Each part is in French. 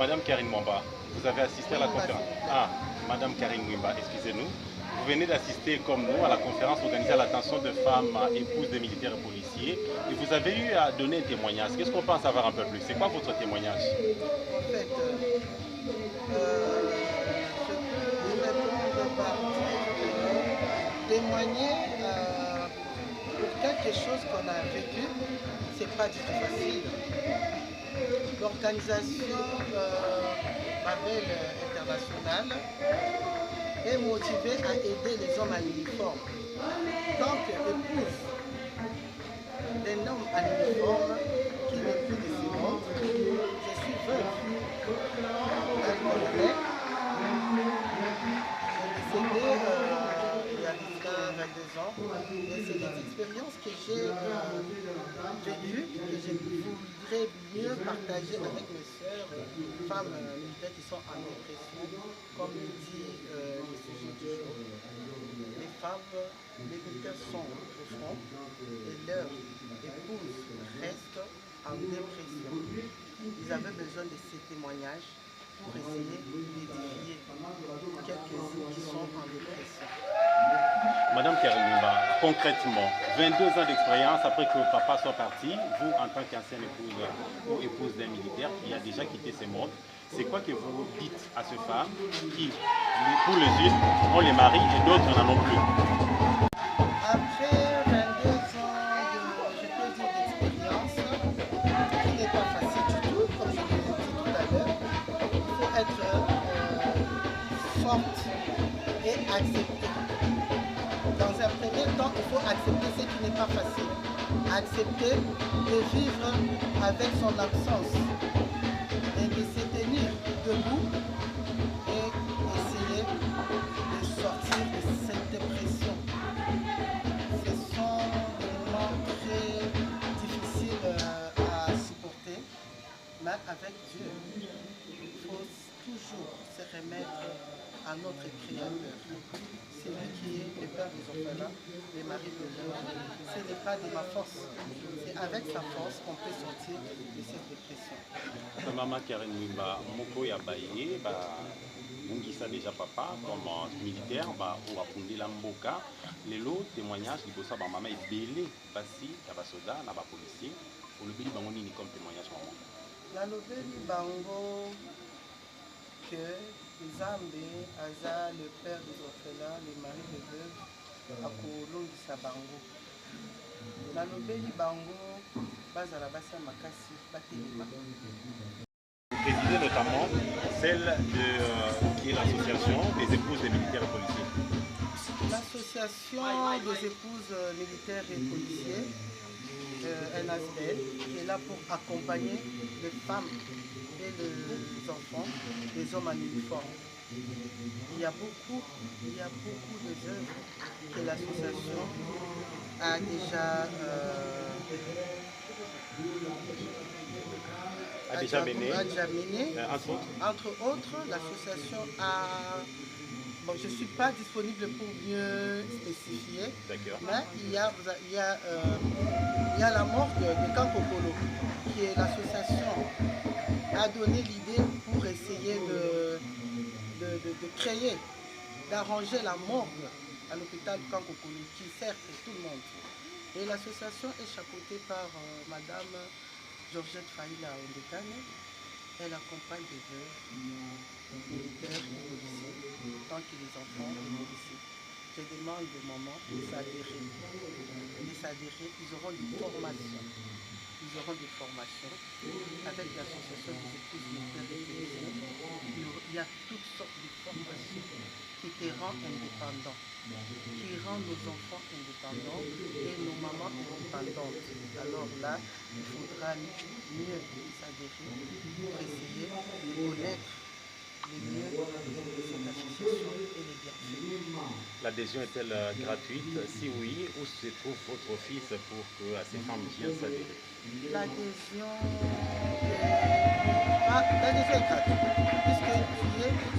Madame Karine Mwamba, vous avez assisté à la conférence. Ah, Madame Karine Mwamba, excusez-nous. Vous venez d'assister comme nous à la conférence organisée à l'attention de femmes épouses des militaires et policiers. Et vous avez eu à donner un témoignage. Qu'est-ce qu'on pense savoir un peu plus? C'est quoi votre témoignage? En fait, je peux répondre par témoigner pour quelque chose qu'on a vécu. C'est pas du tout facile. L'organisation Babel internationale est motivée à aider les hommes à uniforme. Tant qu'épouse d'un homme à uniforme qui n'est plus de ce monde, je suis veuve d'un colonel. J'ai décédé il y a 22 ans. Et c'est des expériences que j'ai vécues, que je voudrais mieux partager avec mes sœurs, femmes militaires qui sont en dépression, comme le dit le sujet du jour. Les femmes militaires sont au front et leurs épouses restent en dépression. Ils avaient besoin de ces témoignages pour essayer d'édifier quelques-uns qui sont en dépression. Madame Karimimba, concrètement, 22 ans d'expérience après que papa soit parti, vous en tant qu'ancienne épouse ou épouse d'un militaire qui a déjà quitté ces mondes, c'est quoi que vous dites à ces femmes qui, pour les unes, ont les maris et d'autres n'en ont plus? Après 22 ans je peux dire, d'expérience, qui n'est pas facile du tout, comme je l'ai dit tout à l'heure, il faut être forte et accepter. Dans un premier temps, il faut accepter ce qui n'est pas facile. Accepter de vivre avec son absence et de se tenir debout et essayer de sortir de cette dépression. Ce sont des moments très difficiles à supporter, mais avec Dieu, il faut toujours se remettre à notre Créateur. C'est lui qui est le Père des orphelins, le mari de l'heure. Ce n'est pas de ma force. C'est avec sa force qu'on peut sortir de cette dépression. Maman Karine Mwamba, moko ya baye, bungisa déjà papa comme militaire, on va fonder la mboka. Lelo témoignage libosa ba mama ebele basi ya basoda na ba policier. Pour le beli bango nini comme témoignage maman? La lobeli bango que Nzambe aza le père des orphelins, le mari des veuves, akolongisa bango. Nalobeli bango bazala basi ya makasi batelema. Vous présidez notamment celle qui est l'association des épouses des militaires et policiers. L'association des épouses militaires et policiers, NASBL, qui est là pour accompagner les femmes et les enfants, les hommes en uniforme. Il y a beaucoup d'œuvres que l'association a déjà mené. Entre autres, l'association a... Bon, je ne suis pas disponible pour mieux spécifier, mais il y a la mort de Kankokolo, qui est l'association a donné l'idée pour essayer de créer, d'arranger la morgue à l'hôpital Kankokolo, qui sert tout le monde. Et l'association est chapeautée par Madame Georgette Faïla Ondekane. Elle accompagne des veuves, militaires et policiers, tant que les enfants et policiers. Je demande aux mamans de s'adhérer. Ils auront des formations. Ils auront des formations avec l'association des épouses militaires et policiers. Il y a toutes sortes de formations qui te rendent indépendants, qui rendent nos enfants indépendants et nos mamans indépendantes. Alors là, il faudra mieux s'adhérer pour essayer de connaître les mieux de cette association et les bienfaits. L'adhésion est-elle gratuite? Si oui, où se trouve votre fils pour que ces femmes viennent s'adhérer? L'adhésion est gratuite, puisque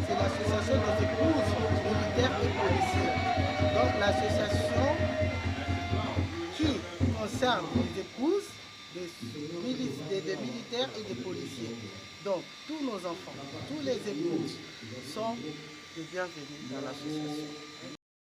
c'est l'association des épouses militaires et policiers. Donc l'association qui concerne les épouses des militaires et des policiers. Donc, tous nos enfants, tous les épouses sont les bienvenus dans l'association.